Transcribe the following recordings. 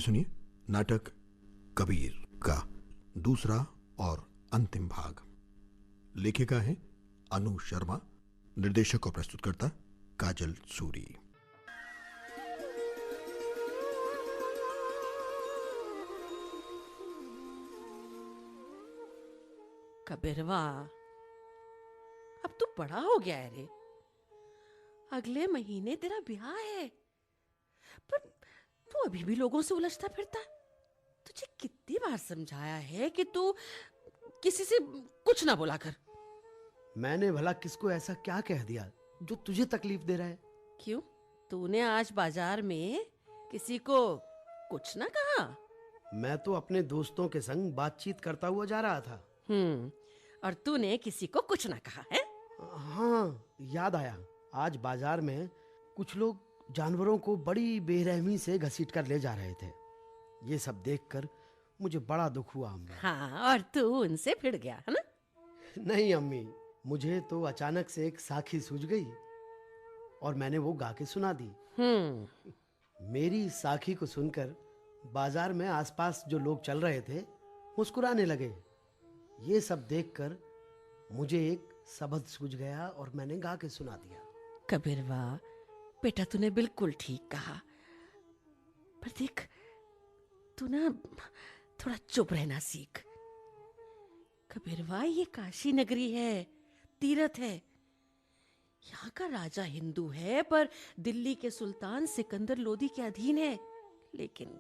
लीजिए सुनिए नाटक कबीर का दूसरा और अंतिम भाग। लेखिका है अनु शर्मा, निर्देशक और प्रस्तुतकर्ता काजल सूरी। कबीरवा, अब तू बड़ा हो गया है रे। अगले महीने तेरा ब्याह है, पर तू अभी भी लोगों से उलझता फिरता है। तुझे कितनी बार समझाया है कि तू किसी से कुछ ना बोला कर। मैंने भला किसको ऐसा क्या कह दिया जो तुझे तकलीफ दे रहा है? क्यों? तूने आज बाजार में किसी को कुछ ना कहा? मैं तो अपने दोस्तों के संग बातचीत करता हुआ जा रहा था। और तूने किसी को कुछ ना कहा है? हाँ, याद आया। आज बाजार में कुछ लोग जानवरों को बड़ी बेरहमी से घसीट कर ले जा रहे थे। ये सब देखकर मुझे बड़ा दुख हुआ अम्मी। हाँ, और तू उनसे भिड़ गया है ना? नहीं अम्मी, मुझे तो अचानक से एक साखी सूझ गई और मैंने वो गा के सुना दी। मेरी साखी को सुनकर बाजार में आसपास जो लोग चल रहे थे मुस्कुराने लगे। ये सब देखकर मुझे एक सबद सूझ गया और मैंने गा के सुना दिया। कबीरवा बेटा, तूने बिल्कुल ठीक कहा, पर देख, तू ना थोड़ा चुप रहना सीख। कबीरवा, ये काशी नगरी है, तीर्थ है। यहाँ का राजा हिंदू है, पर दिल्ली के सुल्तान सिकंदर लोदी के अधीन है। लेकिन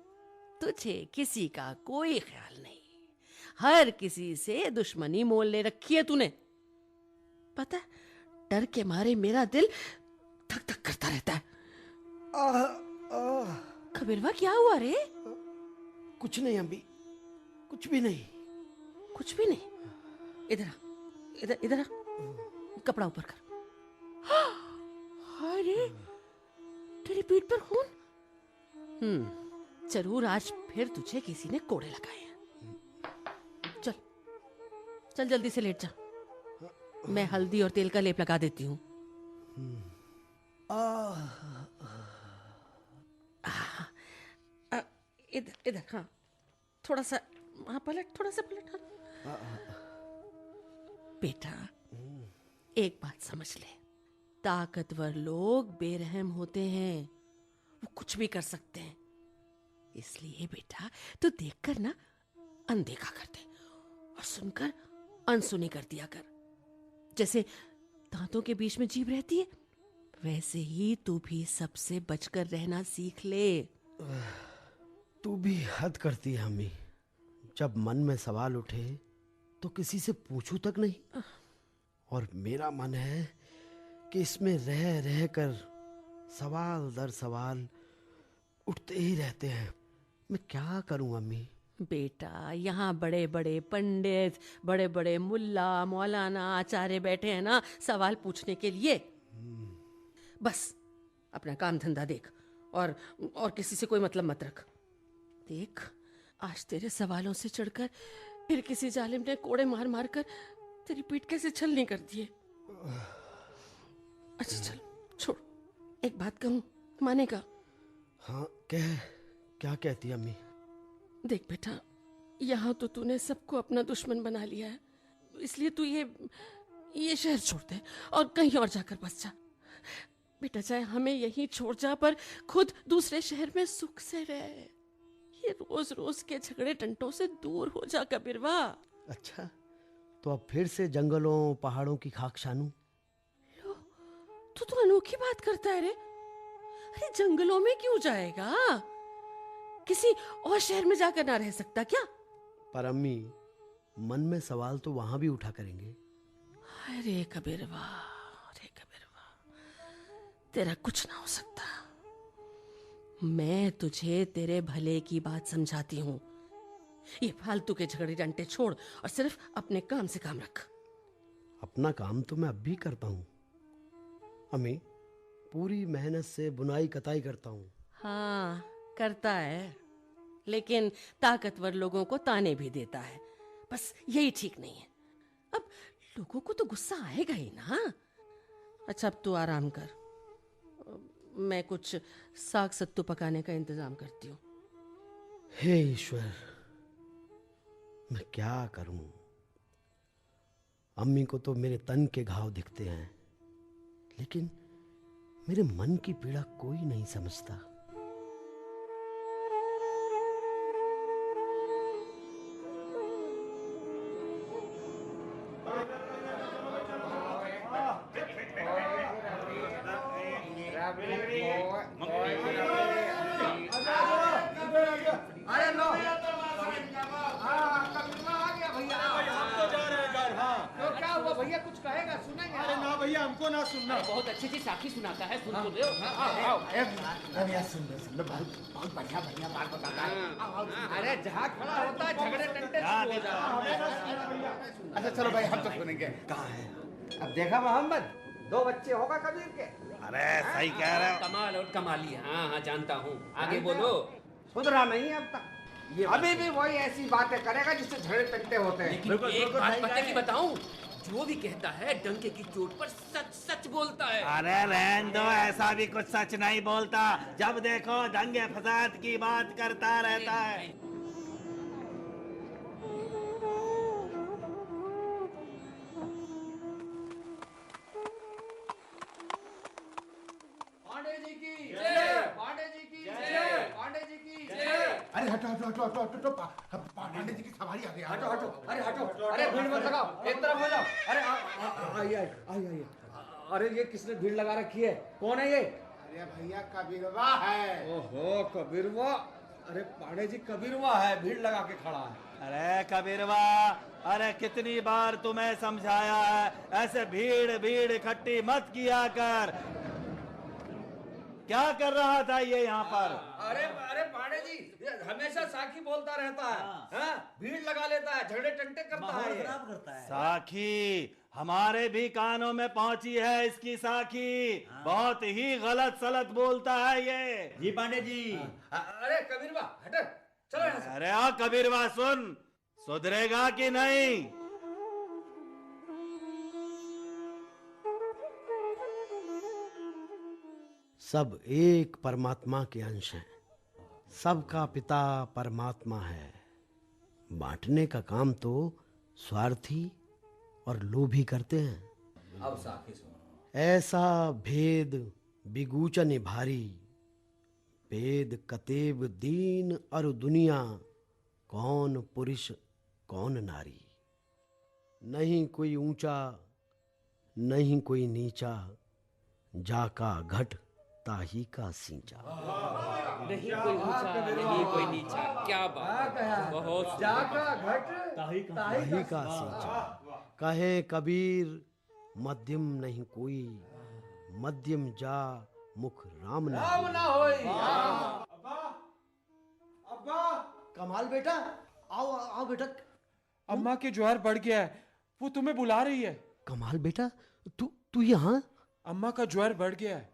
तुझे किसी का कोई ख्याल नहीं, हर किसी से दुश्मनी मोल ले रखी है तूने। पता है, डर के मारे मेरा दिल धक धक करता रहता है। कबीरवा, क्या हुआ रे? कुछ नहीं अम्मी, कुछ भी नहीं। कुछ भी नहीं? इधर आ, इधर इधर आ, कपड़ा ऊपर कर। अरे, तेरी पीठ पर खून। जरूर आज फिर तुझे किसी ने कोड़े लगाए हैं। चल चल, जल्दी से लेट जा। मैं हल्दी और तेल का लेप लगा देती हूँ। इधर इधर, हाँ, थोड़ा सा, हाँ, पलट, थोड़ा सा पलट। हाँ। बेटा, एक बात समझ ले, ताकतवर लोग बेरहम होते हैं, वो कुछ भी कर सकते हैं। इसलिए बेटा, तू देखकर ना अनदेखा कर दे और सुनकर अनसुनी कर दिया कर। जैसे दांतों के बीच में जीभ रहती है, वैसे ही तू भी सबसे बचकर रहना सीख ले। तू भी हद करती है अम्मी। जब मन में सवाल उठे तो किसी से पूछूं तक नहीं, और मेरा मन है कि इसमें रह रह कर सवाल दर सवाल उठते ही रहते हैं। मैं क्या करूं अम्मी? बेटा, यहाँ बड़े बड़े पंडित, बड़े बड़े मुल्ला, मौलाना, आचार्य बैठे हैं ना सवाल पूछने के लिए। बस अपना काम धंधा देख और किसी से कोई मतलब मत रख। देख, आज तेरे सवालों से चढ़कर फिर किसी जालिम ने कोड़े मार मार कर तेरी पीठ कैसे छलनी कर दिए। अच्छा चल, छोड़, एक बात कहूं, मानेगा? हाँ, क्या कहती अम्मी? देख बेटा, यहाँ तो तूने सबको अपना दुश्मन बना लिया है, इसलिए तू ये शहर छोड़ दे और कहीं और जाकर बस जा। बेटा, चाहे हमें यहीं छोड़ जा, पर खुद दूसरे शहर में सुख से रह। ये रोज रोज के झगड़े टंटों से दूर हो जा कबीरवा। अच्छा, तो अब फिर से जंगलों पहाड़ों की खाक शानू? तू तो अनोखी बात करता है रे। अरे, जंगलों में क्यों जाएगा? किसी और शहर में जाकर ना रह सकता क्या? पर अम्मी, मन में सवाल तो वहां भी उठा करेंगे। अरे कबीरवा, तेरा कुछ ना हो सकता। मैं तुझे तेरे भले की बात समझाती हूँ। ये फालतू के झगड़े डंटे छोड़ और सिर्फ अपने काम से काम रख। अपना काम तो मैं अब भी करता हूँ अम्मी, पूरी मेहनत से बुनाई कताई करता हूँ। हाँ, करता है, लेकिन ताकतवर लोगों को ताने भी देता है। बस यही ठीक नहीं है। अब लोगों को तो गुस्सा आएगा ही ना। अच्छा, अब तू आराम कर, मैं कुछ साग सत्तू पकाने का इंतजाम करती हूँ। हे ईश्वर, मैं क्या करूं? अम्मी को तो मेरे तन के घाव दिखते हैं, लेकिन मेरे मन की पीड़ा कोई नहीं समझता। भैया कुछ कहेगा, सुनेंगे। अरे ना भैया, हमको ना सुनना। बहुत अच्छी सी साखी सुनाता है, सुन तो लो। आओ। भैया सुन लो, बहुत बढ़िया बात बताता है। अरे जहाँ खड़ा होता है झगड़े टंटे शुरू हो जाते हैं। अच्छा चलो भाई, हम तो सुनेंगे। कहाँ है? अब देखा मोहम्मद, 2 बच्चे होगा कबीर के। अरे सही कह रहे हो। कमाल और कमाली। हाँ जानता हूँ, आगे बोलो। सुधरा नहीं अब तक, ये अभी भी वही ऐसी बातें करेगा जिससे झगड़े टंटे होते हैं। लेकिन एक बात पते की बताऊं, जो भी कहता है डंके की चोट पर सच सच बोलता है। अरे रहने दो, ऐसा भी कुछ सच नहीं बोलता। जब देखो दंगे फसाद की बात करता रहता है। पांडे जी की जय, पांडे जी की जय, पांडे जी की जय। अरे हटो, पांडे जी की सवारी आ गई। हटो। अरे भीड़ मत लगाओ, एक तरफ हो जाओ। अरे आइए। अरे ये किसने भीड़ लगा रखी है? कौन है ये? अरे भैया, कबीरवा है। ओहो, कबीरवा। अरे पांडे जी कबीरवा है, भीड़ लगा के खड़ा है। अरे कबीरवा, अरे कितनी बार तुम्हें समझाया है, ऐसे भीड़ इकट्ठी मत किया कर। क्या कर रहा था ये यहाँ पर? अरे पांडे जी, ये हमेशा साखी बोलता रहता है। हाँ? भीड़ लगा लेता है, झगड़े टंटे करता है, खराब करता है। साखी हमारे भी कानों में पहुंची है इसकी साखी। बहुत ही गलत सलत बोलता है ये। जी पांडे जी। अरे कबीरवा हट, चलो यहाँ से। अरे आ कबीरवा, सुन, सुधरेगा कि नहीं? सब एक परमात्मा के अंश हैं। सबका पिता परमात्मा है। बांटने का काम तो स्वार्थी और लोभी करते हैं। अब साखी सुनो। ऐसा भेद बिगूचन भारी, भेद कतेब दीन और दुनिया, कौन पुरुष कौन नारी। नहीं कोई ऊंचा नहीं कोई नीचा, जाका घट ताही का सींचा। नहीं कोई ऊंचा नहीं कोई नीचा, क्या बात है। बहुत जाका घट ताही का सींचा। कहे कबीर मध्यम नहीं कोई, मध्यम जा मुख राम ना होई। अब्बा, कमाल बेटा, आओ बेटा। अम्मा के ज्वर बढ़ गया है, वो तुम्हें बुला रही है। कमाल बेटा, तू यहाँ? अम्मा का ज्वर बढ़ गया है,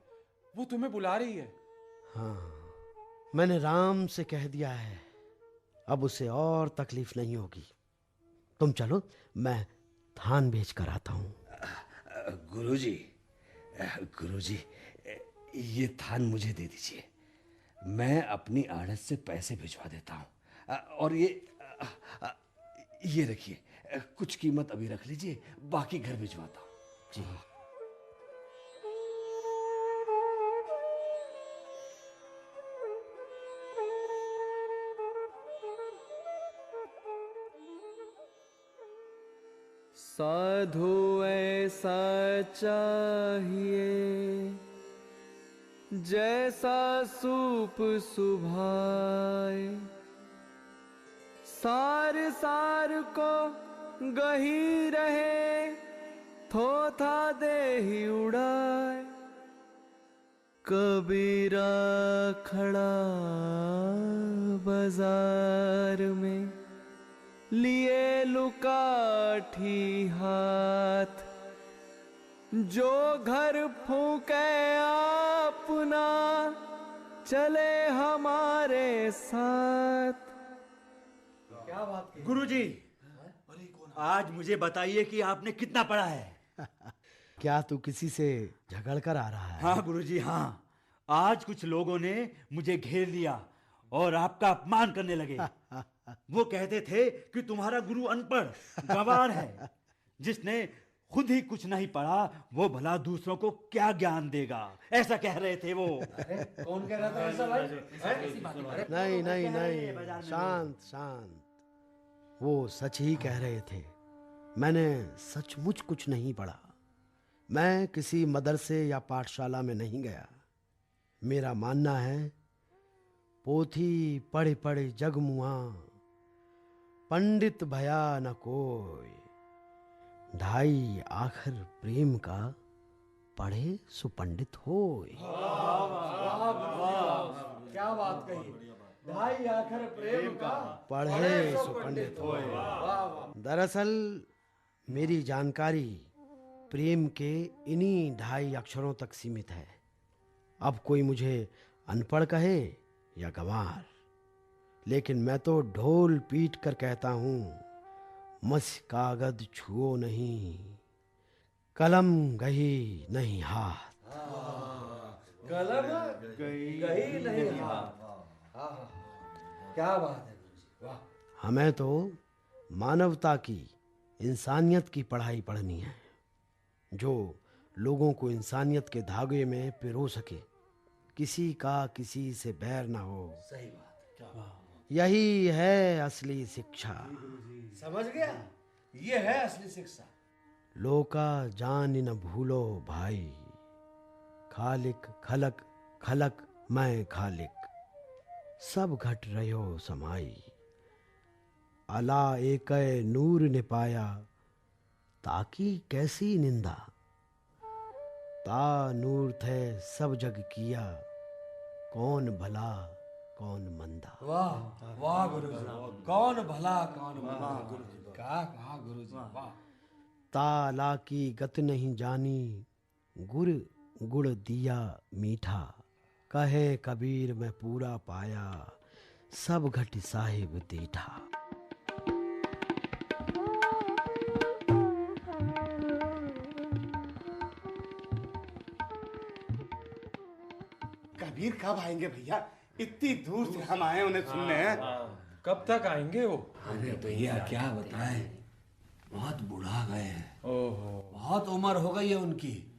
वो तुम्हें बुला रही है। हाँ, मैंने राम से कह दिया है, अब उसे और तकलीफ नहीं होगी। तुम चलो, मैं थान भेज कर आता हूँ। गुरुजी, ये थान मुझे दे दीजिए। मैं अपनी आड़त से पैसे भिजवा देता हूँ। और ये रखिए, कुछ कीमत अभी रख लीजिए, बाकी घर भिजवाता हूँ। जी। साधु ऐसा चाहिए, जैसा सूप सुभाए, सार को गही रहे, थोथा देही उड़ाए। कबीरा खड़ा बाजार में, लिए लुकाठी हाथ, जो घर फूके अपना, चले हमारे साथ। क्या बात की? गुरुजी, आज मुझे बताइए कि आपने कितना पढ़ा है? क्या तू किसी से झगड़ कर आ रहा है? हाँ गुरुजी, हाँ। आज कुछ लोगों ने मुझे घेर लिया और आपका अपमान करने लगे। वो कहते थे कि तुम्हारा गुरु अनपढ़ गंवार है, जिसने खुद ही कुछ नहीं पढ़ा वो भला दूसरों को क्या ज्ञान देगा, ऐसा कह रहे थे वो। कौन कह रहा था ऐसा भाई? नहीं नहीं नहीं, शांत शांत। वो सच ही कह रहे थे। मैंने सचमुच कुछ नहीं पढ़ा। मैं किसी मदरसे या पाठशाला में नहीं गया। मेरा मानना है पोथी पढ़े पढ़े जग मुआ, पंडित भया न कोई, ढाई आखर प्रेम का पढ़े सुपंडित होय। क्या बात कही, ढाई आखर प्रेम का पढ़े सुपंडित होय। दरअसल मेरी जानकारी प्रेम के इन्हीं ढाई अक्षरों तक सीमित है। अब कोई मुझे अनपढ़ कहे या गंवार, लेकिन मैं तो ढोल पीट कर कहता हूं, मस कागज छुओ नहीं, कलम गही नहीं हाथ। कलम गई नहीं हाथ। क्या बात है गुरुजी, वाह। हमें तो मानवता की, इंसानियत की पढ़ाई पढ़नी है, जो लोगों को इंसानियत के धागे में पिरो सके, किसी का किसी से बैर ना हो। सही बात, क्या बात। यही है असली शिक्षा। समझ गया, ये है असली शिक्षा। लोका जान न भूलो भाई, खालिक खलक खलक मैं खालिक, सब घट रहो समाई, अला एक नूर ने पाया, ताकि कैसी निंदा, ता नूर थे सब जग किया, कौन भला कौन मंदा। वाह वाह गुरुजी, कौन भला कौन मंदा। गुरुजी क्या कहा गुरुजी, वाह। ताला की गत नहीं जानी, गुर गुड़ दिया मीठा, कहे कबीर मैं पूरा पाया, सब घट साहिब दीठा। कबीर कब आएंगे भैया? इतनी दूर से हम आए उन्हें सुनने। कब तक आएंगे वो? अरे भैया क्या बताएं, बहुत बुढ़ा गए हैं। ओहो, बहुत उम्र हो गई है उनकी।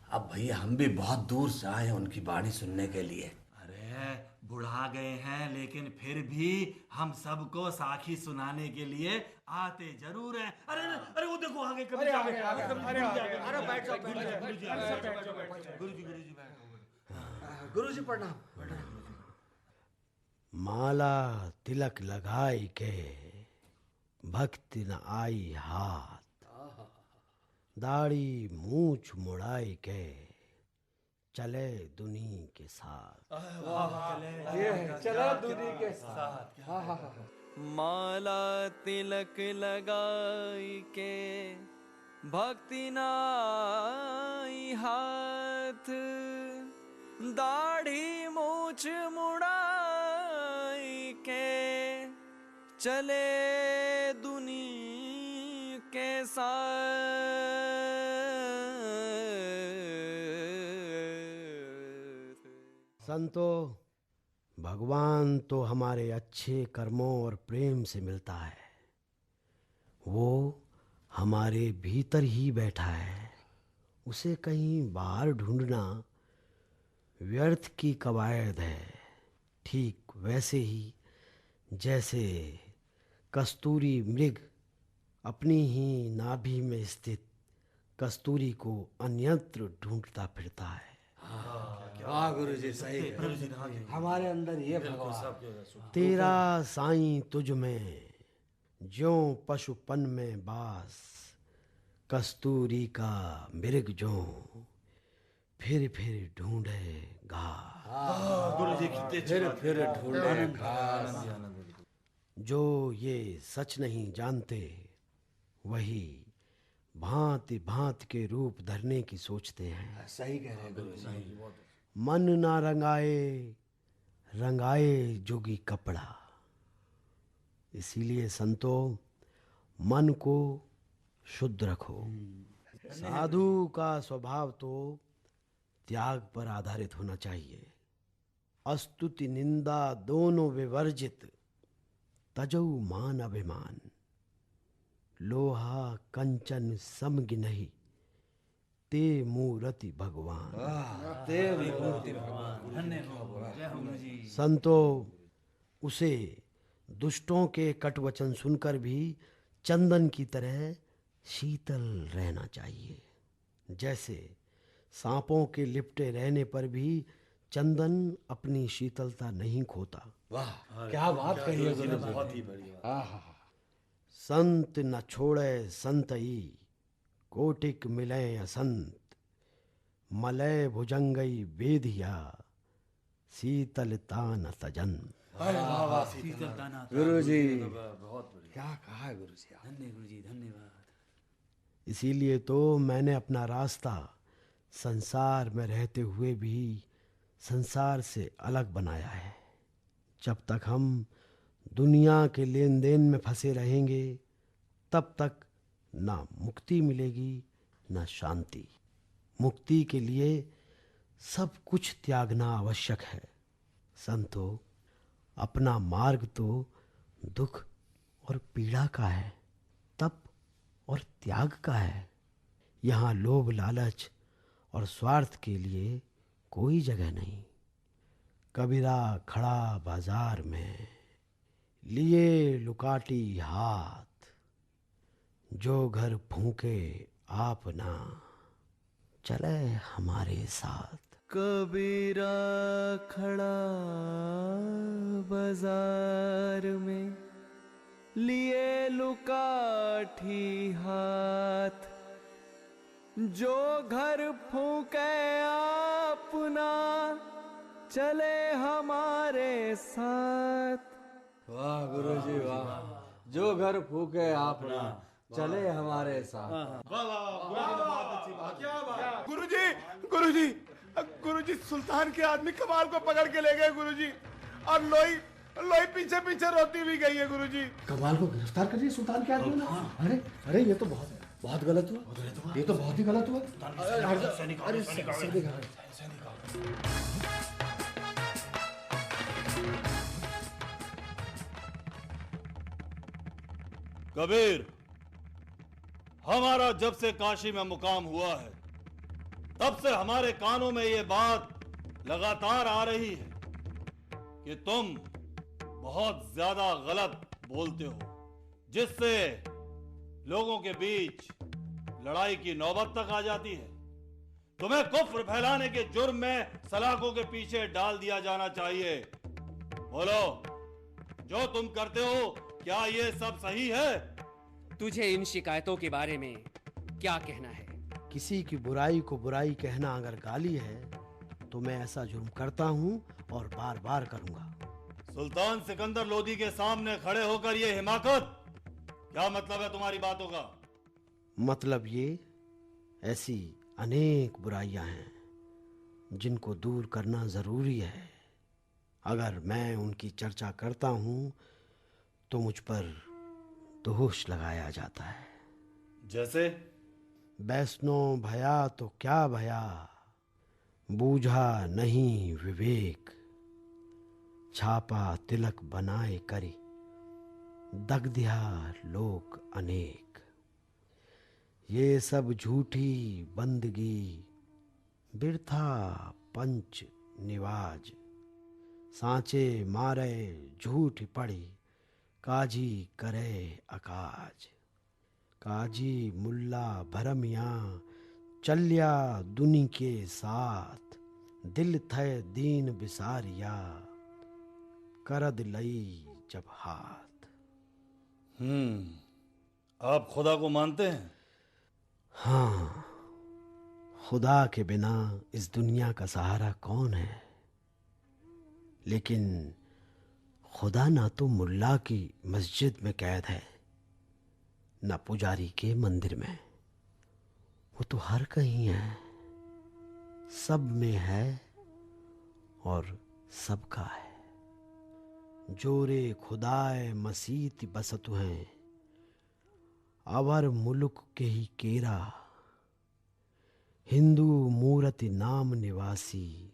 अब भैया हम भी बहुत दूर से आए हैं उनकी वाणी सुनने के लिए। अरे बुढ़ा गए हैं, लेकिन फिर भी हम सबको साखी सुनाने के लिए आते जरूर हैं। अरे अरे वो देखो आगे कभी अरे बैठ जाओ, गुरुजी गुरुजी प्रणाम। माला तिलक लगाई के, भक्ति न आई हाथ, दाढ़ी मूछ मुड़ाई के, चले दुनी के साथ। चला दूरी के साथ। माला तिलक लगाई के, भक्ति नाई हाथ, दाढ़ी मूछ मुड़ाई के, चले दुनी के साथ। संतो, भगवान तो हमारे अच्छे कर्मों और प्रेम से मिलता है। वो हमारे भीतर ही बैठा है। उसे कहीं बाहर ढूंढना व्यर्थ की कवायद है। ठीक वैसे ही जैसे कस्तूरी मृग अपनी ही नाभि में स्थित कस्तूरी को अन्यत्र ढूंढता फिरता है। वाह गुरुजी, सही। हमारे अंदर ये भगवान। तेरा साईं तुझ में ज्यों पशुपन में बास, कस्तूरी का मृग ज्यों फिर ढूंढे घास। गुरुजी फिर ढूंढे घास। जो ये सच नहीं जानते, वही भांति भांति के रूप धरने की सोचते हैं। सही कह रहे गुरुजी। मन ना रंगाए, रंगाए जोगी कपड़ा। इसीलिए संतो, मन को शुद्ध रखो। साधु का स्वभाव तो त्याग पर आधारित होना चाहिए। अस्तुति निंदा दोनों विवर्जित, तजऊ मान अभिमान, लोहा कंचन समगि नहीं, ते मूरति भगवान। संतो, उसे दुष्टों के कट वचन सुनकर भी चंदन की तरह शीतल रहना चाहिए। जैसे सांपों के लिपटे रहने पर भी चंदन अपनी शीतलता नहीं खोता। वाह, क्या बात कही है गुरु जी, बहुत ही बढ़िया। संत न छोड़े संतई, कोटिक मिले असंत, मलय भुजंगई बेधिया, शीतलता न तजन। गुरु जी बहुत बढ़िया, क्या कहा है गुरु जी, धन्य गुरु जी, धन्यवाद। इसीलिए तो मैंने अपना रास्ता संसार में रहते हुए भी संसार से अलग बनाया है। जब तक हम दुनिया के लेन देन में फंसे रहेंगे, तब तक ना मुक्ति मिलेगी ना शांति। मुक्ति के लिए सब कुछ त्यागना आवश्यक है। संतो, अपना मार्ग तो दुख और पीड़ा का है, तप और त्याग का है। यहाँ लोभ लालच और स्वार्थ के लिए कोई जगह नहीं। कबीरा खड़ा बाजार में, लिए लुकाटी हाथ, जो घर फूके आप ना, चले हमारे साथ। कबीरा खड़ा बाजार में, लिए लुकाठी हाथ, जो घर फूके अपना, चले हमारे साथ। वाह गुरु जी वाह, जो घर फूके आपना, चले हमारे साथ। गुरुजी, गुरुजी सुल्तान के आदमी कमाल को पकड़ के ले गए गुरुजी, और लोई पीछे पीछे रोती भी गई है गुरुजी। कमाल को गिरफ्तार करिए सुल्तान के आदमी ने। अरे अरे, ये तो बहुत गलत हुआ, ये तो बहुत ही गलत हुआ। कबीर, हमारा जब से काशी में मुकाम हुआ है, तब से हमारे कानों में ये बात लगातार आ रही है कि तुम बहुत ज्यादा गलत बोलते हो, जिससे लोगों के बीच लड़ाई की नौबत तक आ जाती है। तुम्हें कुफ्र फैलाने के जुर्म में सलाखों के पीछे डाल दिया जाना चाहिए। बोलो, जो तुम करते हो क्या ये सब सही है? तुझे इन शिकायतों के बारे में क्या कहना है? किसी की बुराई को बुराई कहना अगर गाली है, तो मैं ऐसा जुर्म करता हूँ और बार बार करूँगा। सुल्तान सिकंदर लोदी के सामने खड़े होकर ये हिमाकत, क्या मतलब है तुम्हारी बातों का? मतलब ये, ऐसी अनेक बुराइयां हैं जिनको दूर करना जरूरी है। अगर मैं उनकी चर्चा करता हूं तो मुझ पर दोष लगाया जाता है। जैसे? वैष्णो भया तो क्या भया, बूझा नहीं विवेक, छापा तिलक बनाए करी, दग्ध्या लोक अनेक। ये सब झूठी बंदगी, बिरथा पंच निवाज, सांचे मारे झूठ पड़ी, काजी करे अकाज। काजी मुल्ला भरमिया, चल्या दुनि के साथ, दिल थे दीन बिसारिया, करद लई जब हाथ। आप खुदा को मानते हैं? हाँ, खुदा के बिना इस दुनिया का सहारा कौन है? लेकिन खुदा ना तो मुल्ला की मस्जिद में कैद है, ना पुजारी के मंदिर में। वो तो हर कहीं है, सब में है और सबका है। जोरे खुदाए मसीत बसतु हैं, अवर मुल्क के ही केरा। हिंदू मूरति नाम निवासी,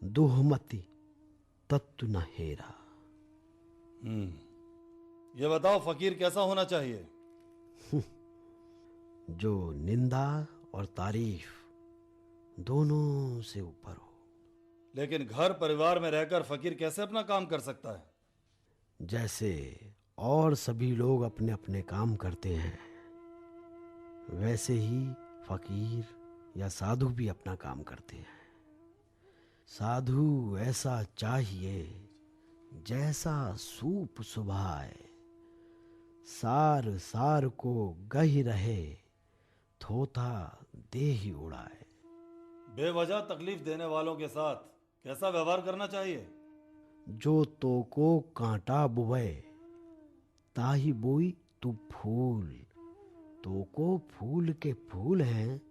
दुहमति तत्व न हेरा। ये बताओ फकीर कैसा होना चाहिए? जो निंदा और तारीफ दोनों से ऊपर हो। लेकिन घर परिवार में रहकर फकीर कैसे अपना काम कर सकता है? जैसे और सभी लोग अपने अपने काम करते हैं, वैसे ही फकीर या साधु भी अपना काम करते हैं। साधु ऐसा चाहिए जैसा सूप सुभाए, सार सार को गही रहे, थोथा दे ही उड़ाए। बेवजह तकलीफ देने वालों के साथ कैसा व्यवहार करना चाहिए? जो तो को कांटा बुबे, ताही बोई तू फूल। तो को फूल के फूल हैं,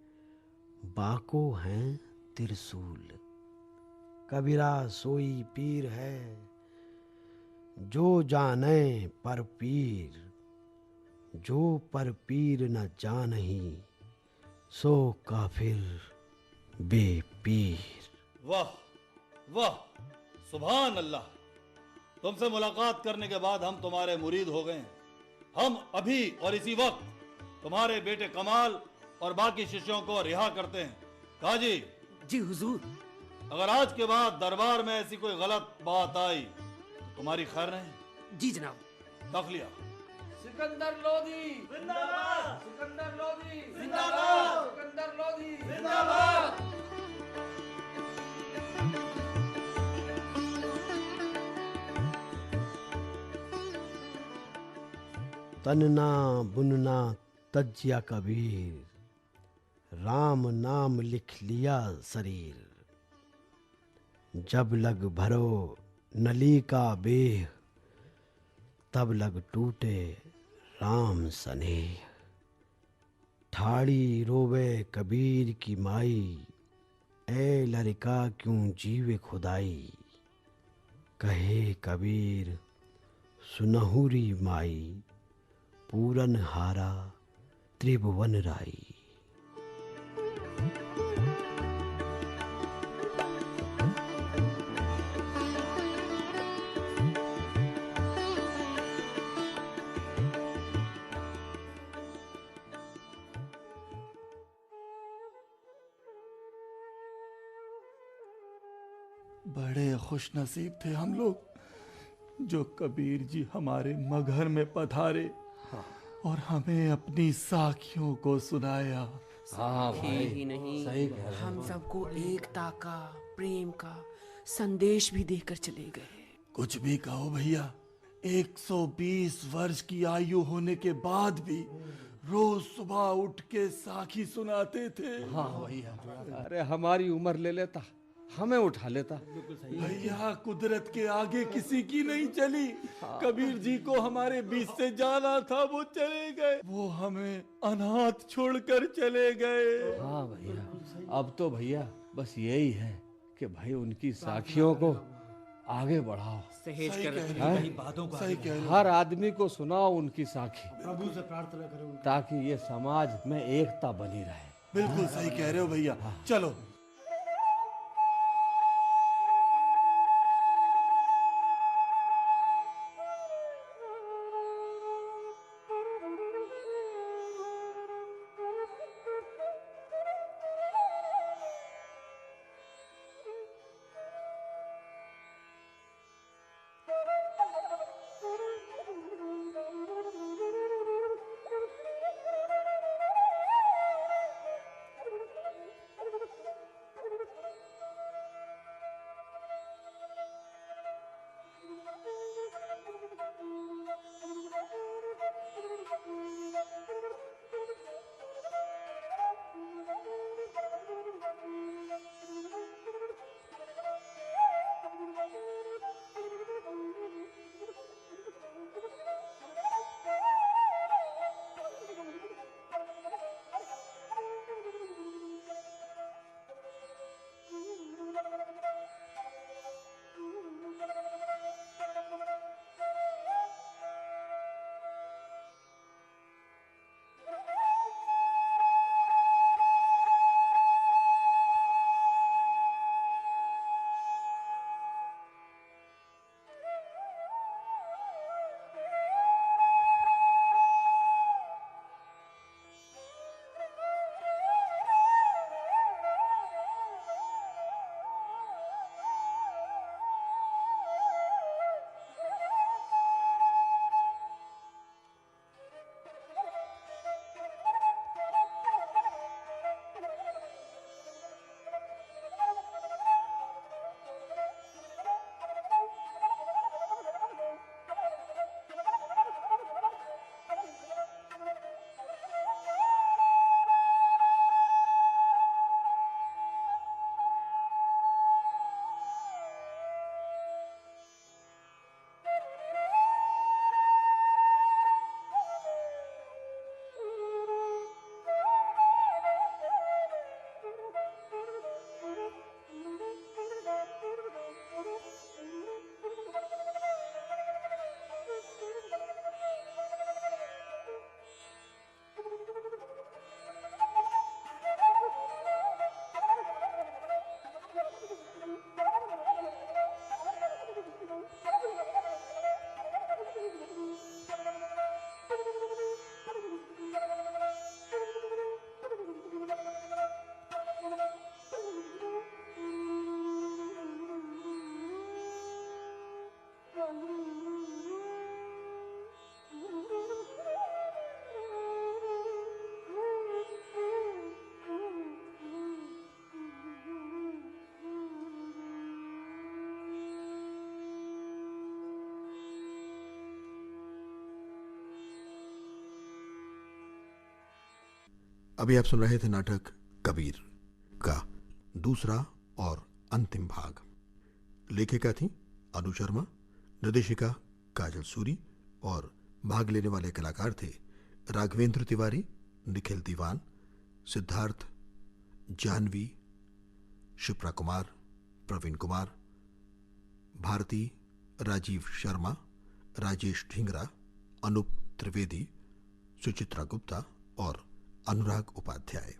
बाको हैं त्रिशूल। कबीरा सोई पीर है, जो जाने पर पीर। जो पर पीर न जानही, सो काफिर बेपीर। वाह वाह, सुभान अल्लाह। तुमसे मुलाकात करने के बाद हम तुम्हारे मुरीद हो गए हैं। हम अभी और इसी वक्त तुम्हारे बेटे कमाल और बाकी शिष्यों को रिहा करते हैं। काजी जी हुजूर। अगर आज के बाद दरबार में ऐसी कोई गलत बात आई तो तुम्हारी खैर नहीं। जी जनाब। तखलिया। सिकंदर लोधी जिंदाबाद, सिकंदर लोधी जिंदाबाद, सिकंदर लोधी जिंदाबाद। तनना बुनना तज्या कबीर, राम नाम लिख लिया शरीर। जब लग भरो नली का बेह, तब लग टूटे राम सनेह। ठाड़ी रोवे कबीर की माई, ए लड़का क्यों जीवे खुदाई। कहे कबीर सुनहुरी माई, पूरन हारा त्रिभुवन राई। बड़े खुश नसीब थे हम लोग जो कबीर जी हमारे मगर में पधारे और हमें अपनी साखियों को सुनाया। हाँ भाई, ही नहीं, सही कह रहे हो। हम सबको एकता का, प्रेम का संदेश भी देकर चले गए। कुछ भी कहो भैया, 120 वर्ष की आयु होने के बाद भी रोज सुबह उठ के साखी सुनाते थे। हाँ भैया, अरे हमारी उम्र ले लेता, हमें उठा लेता। भैया कुदरत के आगे किसी की नहीं चली। कबीर जी को हमारे बीच से जाना था, वो चले गए। वो हमें अनाथ छोड़कर चले गए। हाँ भैया, अब तो भैया बस यही है कि भाई उनकी साखियों को आगे बढ़ाओ। सहेज कर रखो हाँ? उनकी बातों को सही कह रहे हो। हर आदमी को सुनाओ उनकी साखी, प्रभु से प्रार्थना करो ताकि ये समाज में एकता बनी रहे। बिल्कुल सही कह रहे हो भैया। चलो। अभी आप सुन रहे थे नाटक कबीर का दूसरा और अंतिम भाग। लेखिका थी अनु शर्मा, निर्देशिका काजल सूरी और भाग लेने वाले कलाकार थे राघवेंद्र तिवारी, निखिल दीवान, सिद्धार्थ, जानवी, शिप्रा कुमार, प्रवीण कुमार, भारती, राजीव शर्मा, राजेश ढींगरा, अनूप त्रिवेदी, सुचित्रा गुप्ता और अनुराग उपाध्याय।